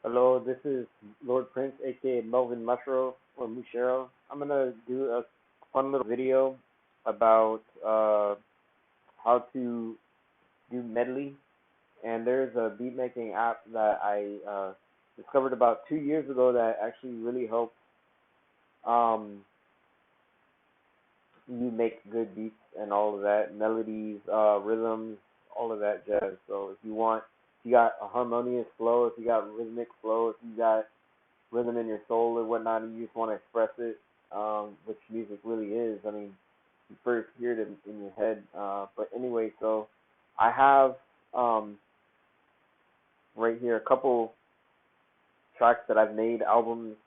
Hello, this is Lord Prince, aka Melvin Mushro or Mushero. I'm gonna do a fun little video about how to do Medley. And there's a beat making app that I discovered about 2 years ago that actually really helps um, you make good beats and all of that, melodies, rhythms, all of that jazz. So if you got a harmonious flow, if you got rhythmic flow, if you got rhythm in your soul or whatnot, and you just want to express it, which music really is. I mean, you first hear it in your head. But anyway, so I have right here a couple tracks that I've made, albums,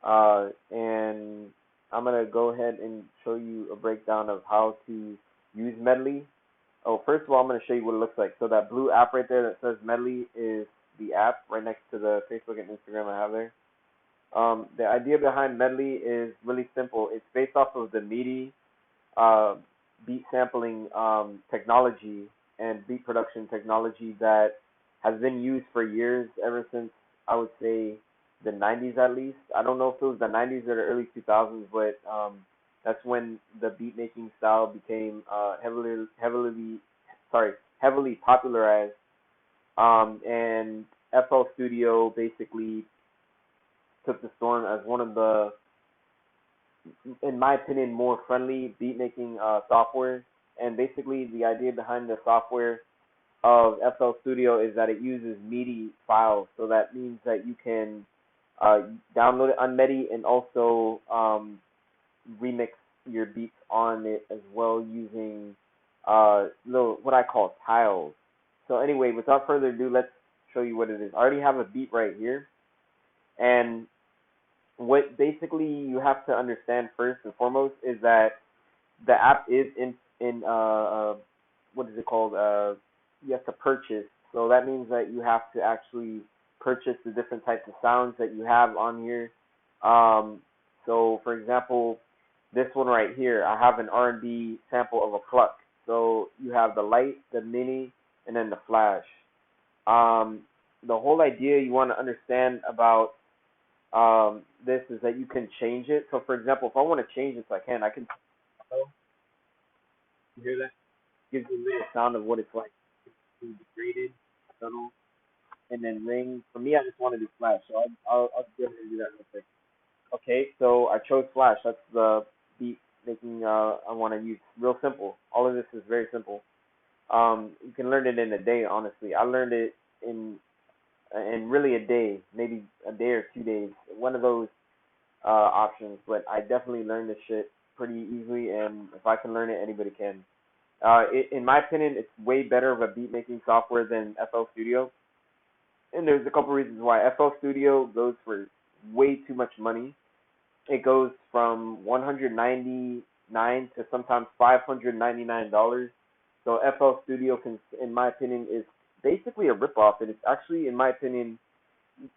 and I'm gonna go ahead and show you a breakdown of how to use Medley. Oh, first of all, I'm gonna show you what it looks like. So that blue app right there that says Medley is the app right next to the Facebook and Instagram I have there. The idea behind Medley is really simple. It's based off of the Medi uh, beat sampling technology and beat production technology that has been used for years, ever since I would say the 90s at least. I don't know if it was the 90s or the early 2000s, but that's when the beat making style became heavily popularized. And FL Studio basically took the storm as one of the, in my opinion, more friendly beat making software. And basically, the idea behind the software of FL Studio is that it uses Medi files. So that means that you can uh, download it on Medi and also remix your beats on it as well using little what I call tiles. So anyway, without further ado, let's show you what it is. I already have a beat right here, and what basically you have to understand first and foremost is that the app is in what is it called? You have to purchase. So that means that you have to actually purchase the different types of sounds that you have on here. So for example, this one right here, I have an R&B sample of a pluck. So you have the light, the mini, and then the flash. Um, the whole idea you want to understand about this is that you can change it. So for example, if I want to change this, I can. You hear that? Gives you a little sound of what it's like. It's degraded, subtle, and then ring. For me, I just want to do flash, so I'll go ahead and do that real quick. Okay, so I chose flash. That's the beat making I want to use. Real simple. All of this is very simple. You can learn it in a day. Honestly, I learned it in really a day, maybe a day or 2 days. One of those options, but I definitely learned this shit pretty easily, and if I can learn it, anybody can. In my opinion, it's way better of a beat making software than FL Studio, and there's a couple reasons why. FL Studio goes for way too much money. It goes from 199 to sometimes $599. So FL Studio can, in my opinion, is basically a ripoff, and it's actually, in my opinion,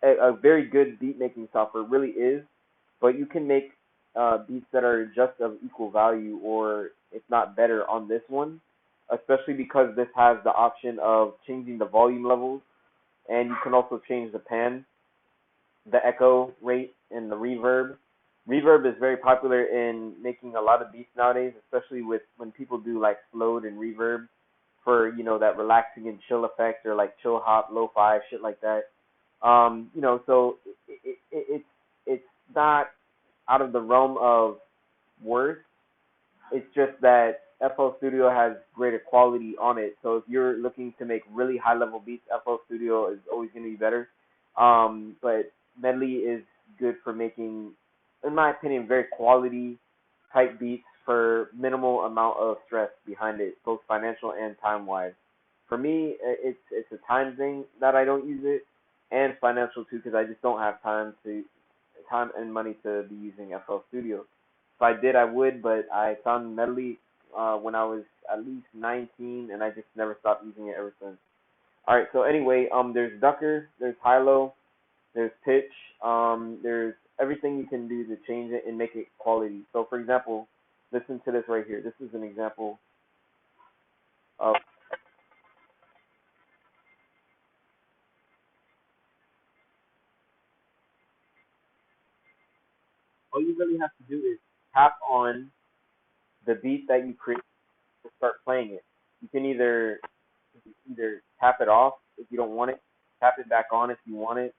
a very good beat making software. It really is, but you can make beats that are just of equal value, or if not better, on this one, especially because this has the option of changing the volume levels, and you can also change the pan, the echo rate, and the reverb. Reverb is very popular in making a lot of beats nowadays, especially with when people do like slowed and reverb for that relaxing and chill effect, or like chill hop, lo-fi shit like that. So it's not out of the realm of worth. It's just that FL Studio has greater quality on it. So if you're looking to make really high level beats, FL Studio is always going to be better. But Medley is good for making, in my opinion, very quality type beats for minimal amount of stress behind it, both financial and time wise. For me, it's a time thing that I don't use it, and financial too, because I just don't have time and money to be using FL Studio. If I did, I would, but I found Medley when I was at least 19, and I just never stopped using it ever since. All right, so anyway, there's Ducker, there's high-low, there's pitch, there's everything you can do to change it and make it quality. So, for example, listen to this right here. This is an example of. all you really have to do is tap on the beat that you create to start playing it. You can either tap it off if you don't want it, tap it back on if you want it,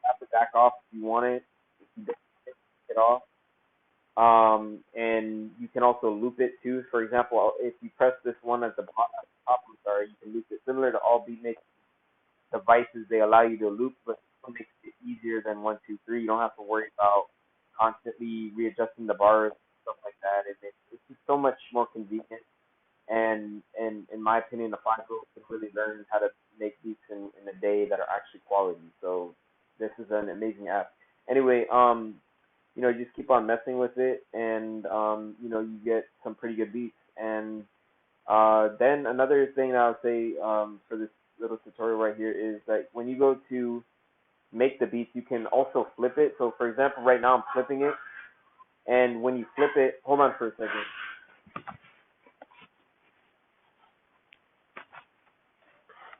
tap it back off if you want it, if you don't want it, take it off. And you can also loop it too. For example, if you press this one at the top, I'm sorry, you can loop it. Similar to all beatmaking devices, they allow you to loop, but it makes it easier than 1, 2, 3. You don't have to worry about constantly readjusting the bars, stuff like that. It's just so much more convenient. And in my opinion, a 5-year-old can really learn how to make beats in a day that are actually quality. So this is an amazing app. Anyway, just keep on messing with it, and you get some pretty good beats. And then another thing that I'll say for this little tutorial right here is that when you go to make the beats, you can also flip it. So for example, right now I'm flipping it, and when you flip it, hold on for a second.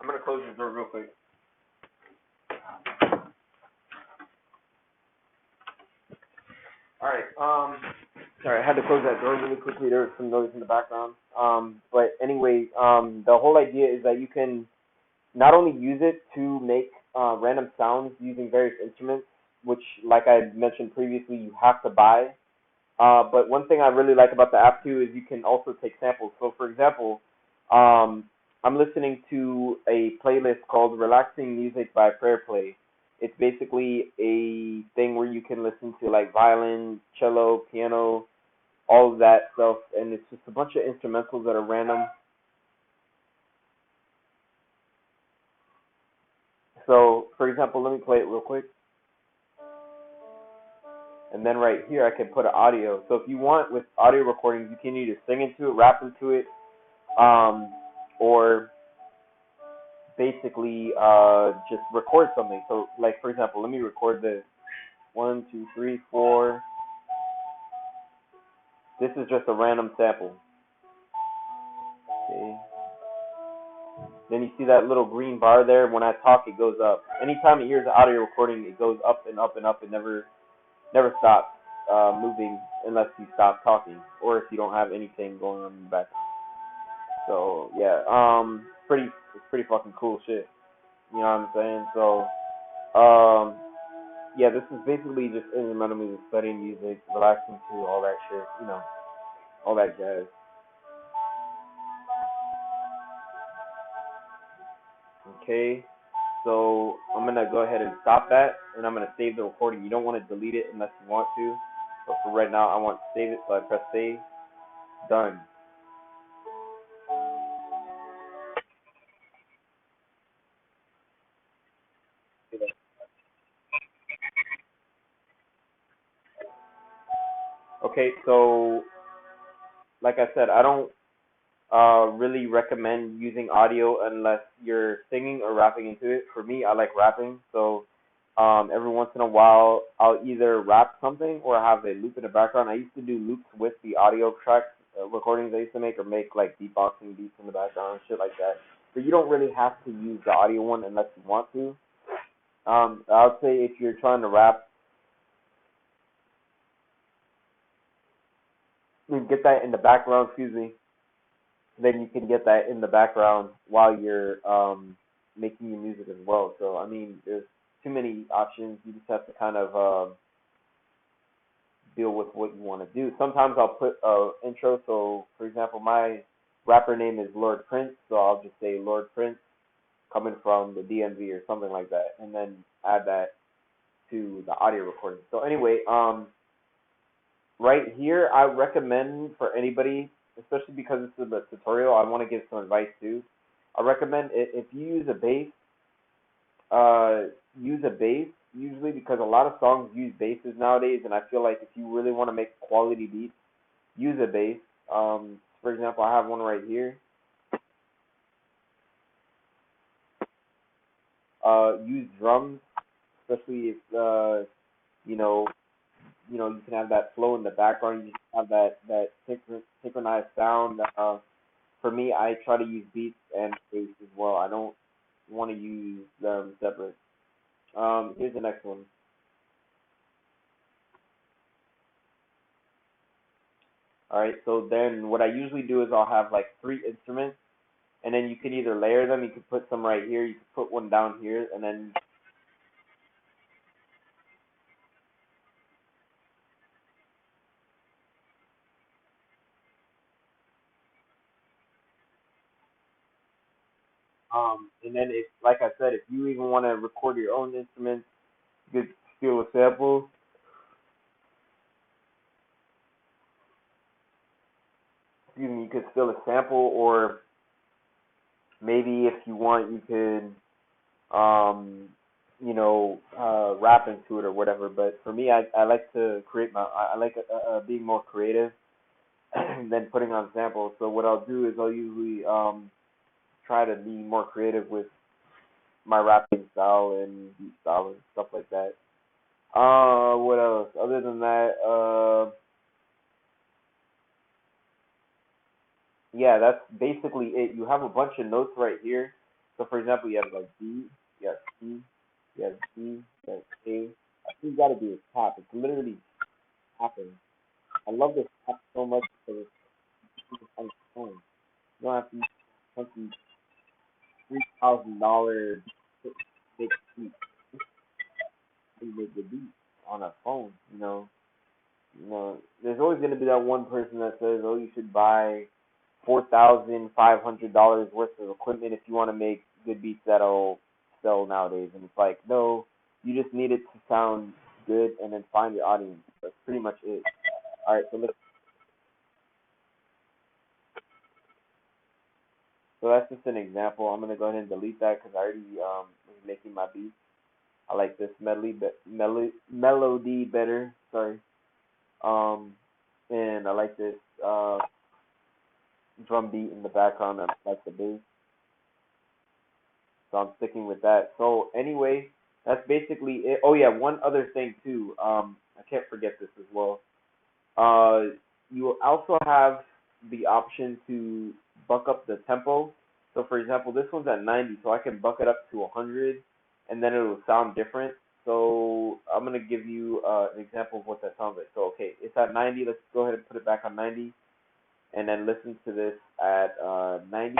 I'm gonna close this door real quick. All right. Sorry, I had to close that door really quickly. There was some noise in the background. But anyway, the whole idea is that you can not only use it to make random sounds using various instruments, which, like I mentioned previously, you have to buy. But one thing I really like about the app too is you can also take samples. So, for example, um, I'm listening to a playlist called "Relaxing Music" by Prayer Play. It's basically a thing where you can listen to like violin, cello, piano, all of that stuff, and it's just a bunch of instrumentals that are random. So, for example, let me play it real quick. And then right here, I can put an audio. So if you want with audio recordings, you can either sing into it, rap into it, or basically just record something. So, like for example, let me record this. 1, 2, 3, 4. This is just a random sample. Okay. Then you see that little green bar there. When I talk, it goes up. Anytime it hears the audio recording, it goes up and up and up. It never stops moving unless you stop talking or if you don't have anything going on in the background. So yeah, it's pretty fucking cool shit. You know what I'm saying? So yeah, this is basically just instrumental music, studying music, relaxing to all that shit. All that jazz. Okay, so I'm gonna go ahead and stop that, and I'm gonna save the recording. You don't want to delete it unless you want to. But for right now, I want to save it, so I press save. Done. Okay, so like I said, I don't really recommend using audio unless you're singing or rapping into it. For me, I like rapping, so every once in a while, I'll either rap something or have a loop in the background. I used to do loops with the audio tracks, recordings I used to make, or make like beatboxing beats in the background, shit like that. But you don't really have to use the audio one unless you want to. I would say if you're trying to rap, you can get that in the background, excuse me, then you can get that in the background while you're making your music as well. So I mean, there's too many options. You just have to kind of deal with what you want to do. Sometimes I'll put intro. So for example, my rapper name is Lord Prince, so I'll just say Lord Prince coming from the DMV or something like that, and then add that to the audio recording. So anyway, right here, I recommend for anybody, especially because this is a tutorial, I want to give some advice too. I recommend if you use a bass usually because a lot of songs use basses nowadays, and I feel like if you really want to make quality beats, use a bass. For example, I have one right here. Use drums, especially if you know you can have that flow in the background. You just have that synchronized sound. For me, I try to use beats and bass as well. I don't want to use them separate. Here's the next one. All right, so then what I usually do is I'll have like three instruments, and then you can either layer them. You can put some right here. You can put one down here, and then if, like I said, if you even want to record your own instruments, you could steal a sample. Excuse me, you could steal a sample, or maybe if you want, you could, rap into it or whatever. But for me, I like to create I like being more creative than putting on samples. So what I'll do is I'll usually try to be more creative with my rapping style and beat style and stuff like that. What else? Other than that, yeah, that's basically it. You have a bunch of notes right here. So for example, you have like D, you have C, you have G, you have A. I think you gotta do a tap. It's literally tapping. I love this tap so much because it's on the phone. You don't have to use something $3,000 big beat. You make the beat on a phone. There's always gonna be that one person that says, "Oh, you should buy $4,500 worth of equipment if you want to make good beats that'll sell nowadays." And it's like, no, you just need it to sound good, and then find your audience. That's pretty much it. All right, so that's just an example. I'm gonna go ahead and delete that because I already was making my beats. I like this melody better. Sorry. Um, and I like this drum beat in the background. I like the bass, so I'm sticking with that. So anyway, that's basically it. Oh yeah, one other thing too. I can't forget this as well. Uh, you will also have the option to buck up the tempo. So for example, this one's at 90, so I can buck it up to 100, and then it'll sound different. So I'm gonna give you an example of what that sounds like. So okay, it's at 90. Let's go ahead and put it back on 90, and then listen to this at 90.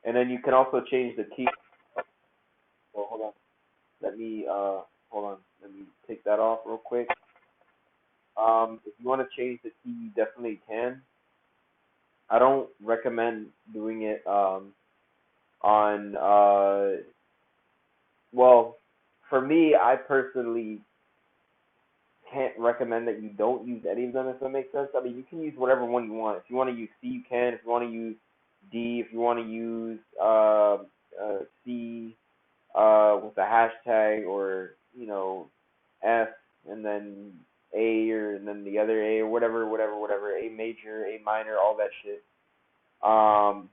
And then you can also change the key. Well, hold on. Let me hold on. Let me take that off real quick. If you want to change the key, you definitely can. I don't recommend doing it on well, for me, I personally can't recommend that you don't use any of them, if that makes sense. I mean, you can use whatever one you want. If you want to use C, you can. If you want to use D, if you want to use C with a hashtag, or F and then A, or and then the other A, or whatever, A major, A minor, all that shit. Um,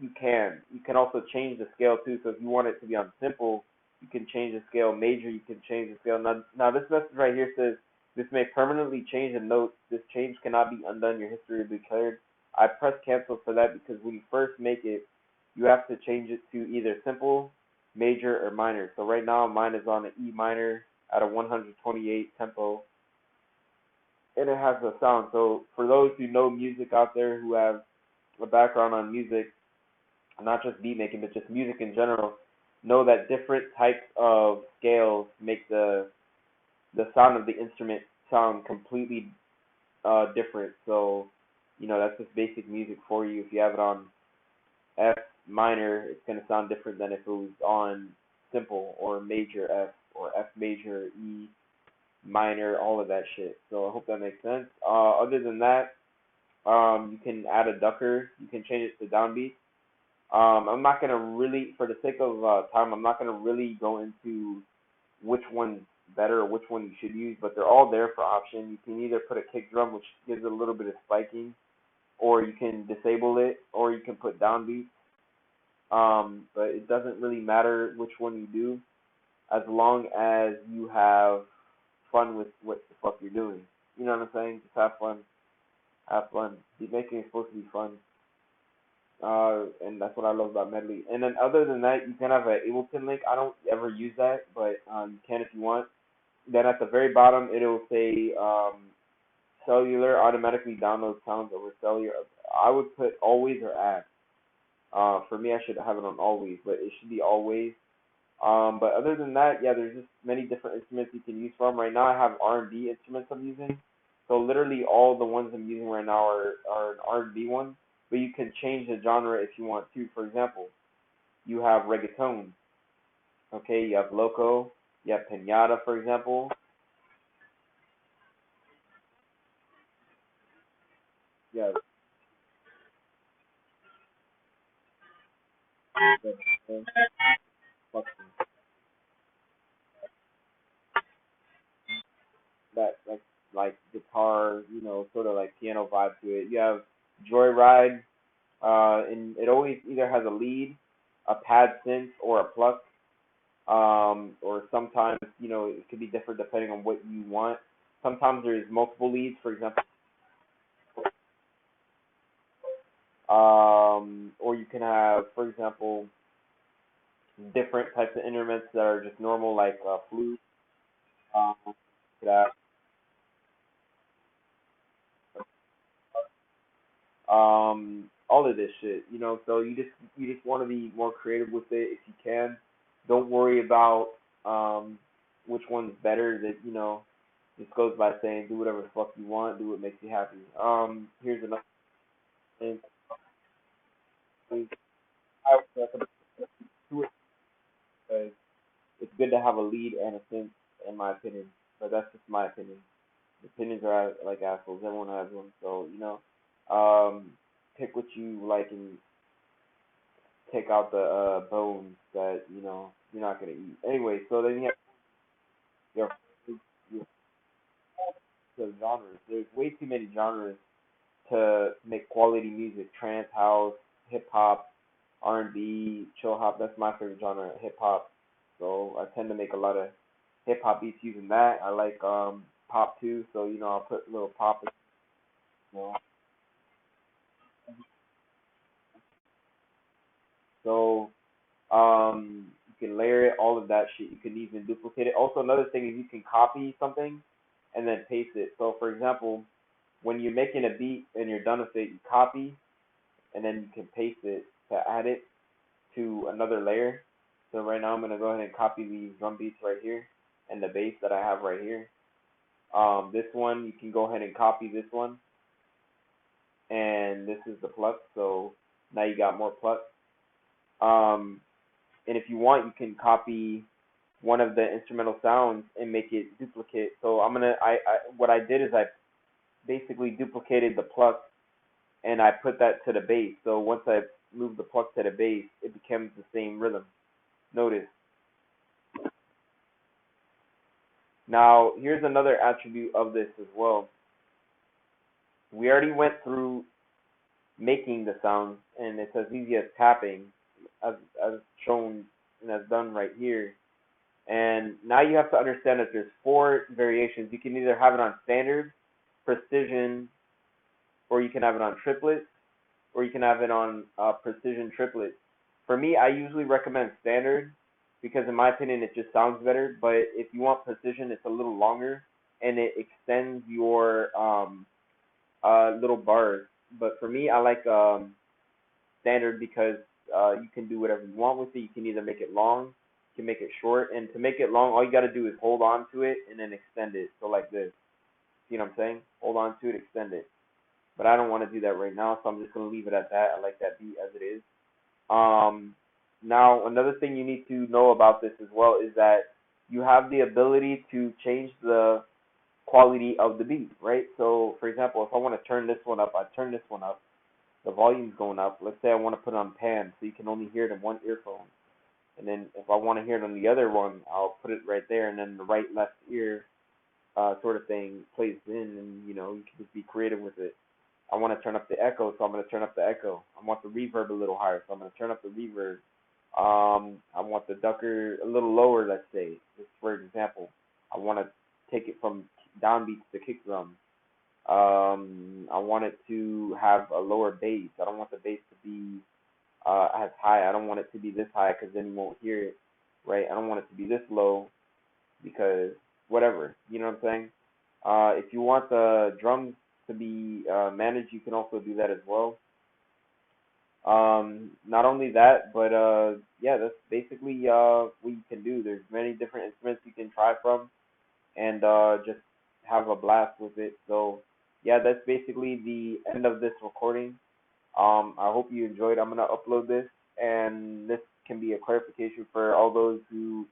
you can. You can also change the scale too. So if you want it to be on simple, you can change the scale. Major, you can change the scale. Now this message right here says, "This may permanently change a note. This change cannot be undone. Your history will be cleared." I press cancel for that because when you first make it, you have to change it to either simple, major, or minor. So right now mine is on an E minor at a 128 tempo, and it has a sound. So for those who know music out there, who have a background on music, not just beat making, but just music in general, know that different types of scales make the sound of the instrument sound completely different. So, that's just basic music for you. If you have it on F minor, it's gonna sound different than if it was on simple or major F or F major, E minor, all of that shit. So I hope that makes sense. Other than that, you can add a ducker. You can change it to downbeat. I'm not gonna really, for the sake of time, I'm not gonna really go into which one's better or which one you should use, but they're all there for option. You can either put a kick drum, which gives it a little bit of spiking, or you can disable it, or you can put downbeat. But it doesn't really matter which one you do, as long as you have fun with what the fuck you're doing. You know what I'm saying? Just have fun. Have fun. Beat making is supposed to be fun. And that's what I love about Medley. And then other than that, you can have an Ableton link. I don't ever use that, but you can if you want. Then at the very bottom, it'll say cellular automatically download sounds over cellular. I would put always or add. For me, I should have it on always, but it should be always. But other than that, yeah, there's just many different instruments you can use from. Right now, I have R&B instruments I'm using. So literally all the ones I'm using right now are an R&B ones. But you can change the genre if you want to. For example, you have reggaeton. Okay, you have loco. You have pinata, for example. Yeah, that like guitar, sort of like piano vibe to it. You have Joyride, and it always either has a lead, a pad synth, or a pluck. Or sometimes, it could be different depending on what you want. Sometimes there's multiple leads, for example, or you can have, for example, different types of instruments that are just normal, like flute. You could have all of this shit. So you just want to be more creative with it if you can. Don't worry about which one's better. That just goes by saying do whatever the fuck you want, do what makes you happy. Here's another thing. I would recommend do it because it's good to have a lead and a synth, in my opinion. But that's just my opinion. Opinions are like assholes. Everyone has one. So pick what you like and take out the bones that you're not gonna eat. Anyway, so then you have your the genres. There's way too many genres to make quality music. Trance, house, hip hop, R&B, chill hop. That's my favorite genre, hip hop. So I tend to make a lot of hip hop beats using that. I like pop too, so I'll put a little pop. You know. So you can layer it, all of that shit. You can even duplicate it. Also, another thing is you can copy something and then paste it. So for example, when you're making a beat and you're done with it, you copy and then you can paste it to add it to another layer. So right now I'm gonna go ahead and copy these drum beats right here and the bass that I have right here. This one you can go ahead and copy this one, and this is the pluck. So now you got more pluck. Um, and if you want, you can copy one of the instrumental sounds and make it duplicate. So what I did is I basically duplicated the pluck and I put that to the bass. So once I moved the pluck to the bass, it becomes the same rhythm. Notice. Now, here's another attribute of this as well. We already went through making the sounds, and it's as easy as tapping, as shown and as done right here. And now you have to understand that there's four variations. You can either have it on standard, precision, or you can have it on triplet, or you can have it on precision triplet. For me, I usually recommend standard because in my opinion it just sounds better. But if you want precision, it's a little longer and it extends your little bars. But for me, I like standard because you can do whatever you want with it. You can either make it long, you can make it short, and to make it long, all you got to do is hold on to it and then extend it. So like this. See what I'm saying? Hold on to it, extend it. But I don't want to do that right now, so I'm just gonna leave it at that. I like that beat as it is. Now another thing you need to know about this as well is that you have the ability to change the quality of the beat, right? So for example, if I want to turn this one up, I turn this one up. The volume's going up. Let's say I want to put it on pan, so you can only hear it in one earphone. And then if I want to hear it on the other one, I'll put it right there, and then the right left ear sort of thing plays in, and you can just be creative with it. I want to turn up the echo, so I'm going to turn up the echo. I want the reverb a little higher, so I'm going to turn up the reverb. I want the ducker a little lower, let's say, just for example. I want to take it from downbeats to kick drum. I want it to have a lower bass. I don't want the bass to be as high. I don't want it to be this high because then you won't hear it, right? I don't want it to be this low because whatever, you know what I'm saying? If you want the drums to be managed, you can also do that as well. Not only that, but yeah, that's basically what you can do. There's many different instruments you can try from, and just have a blast with it. So yeah, that's basically the end of this recording. I hope you enjoyed. I'm gonna upload this, and this can be a clarification for all those who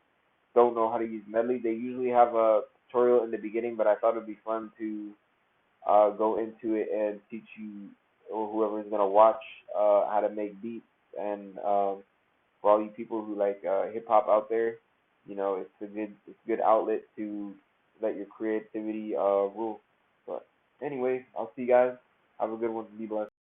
don't know how to use Medley. They usually have a tutorial in the beginning, but I thought it'd be fun to go into it and teach you or whoever's gonna watch how to make beats. And for all you people who like hip hop out there, you know it's a good outlet to let your creativity rule. But anyway, I'll see you guys. Have a good one. Be blessed.